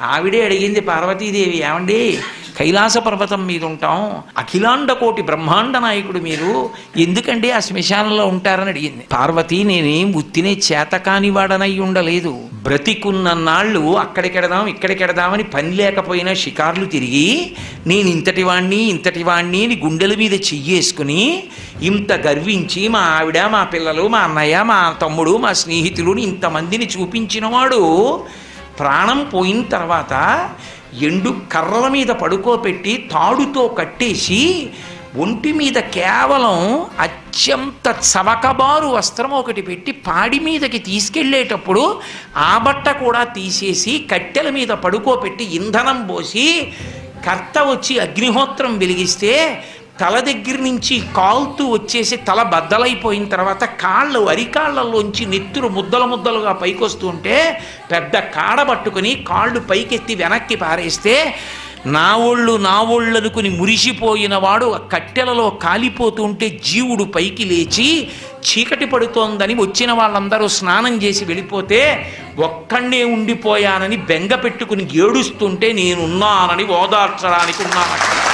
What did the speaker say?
ఆవిడే అడిగింది పార్వతీదేవి, ఏమండి కైలాస పర్వతం మీద ఉంటాం, అఖిలాండ కోటి బ్రహ్మాండ నాయకుడు మీరు, ఎందుకండి ఆ శ్మశానంలో ఉంటారని అడిగింది. పార్వతి, నేనేం ఉత్తినే చేతకాని వాడనై ఉండలేదు. బ్రతికున్న నాళ్ళు అక్కడికెడదాం ఇక్కడికెడదామని పని లేకపోయినా షికార్లు తిరిగి నేను ఇంతటి వాణ్ణి అని గుండెల మీద చెయ్యేసుకుని ఇంత గర్వించి మా ఆవిడ, మా పిల్లలు, మా అన్నయ్య, మా తమ్ముడు, మా స్నేహితులు ఇంతమందిని చూపించినవాడు ప్రాణం పోయిన తర్వాత ఎండు కర్రల మీద పడుకోబెట్టి తాడుతో కట్టేసి ఒంటి మీద కేవలం అత్యంత చవకబారు వస్త్రం ఒకటి పెట్టి పాడి మీదకి తీసుకెళ్ళేటప్పుడు ఆ బట్ట కూడా తీసేసి కట్టెల మీద పడుకోబెట్టి ఇంధనం పోసి కర్త వచ్చి అగ్నిహోత్రం వెలిగిస్తే తల దగ్గర నుంచి కాలుతూ వచ్చేసి తల బద్దలైపోయిన తర్వాత కాళ్ళు అరికాళ్ళల్లోంచి నెత్తురు ముద్దలుగా పైకొస్తుంటే పెద్ద కాడ పట్టుకుని కాళ్ళు పైకెత్తి వెనక్కి పారేస్తే నా ఒళ్ళు అనుకుని మురిసిపోయిన వాడు కట్టెలలో కాలిపోతుంటే జీవుడు పైకి లేచి చీకటి పడుతోందని వచ్చిన వాళ్ళందరూ స్నానం చేసి వెళ్ళిపోతే ఒక్కడే ఉండిపోయానని బెంగ పెట్టుకుని ఏడుస్తుంటే నేనున్నానని ఓదార్చడానికి ఉన్నాను.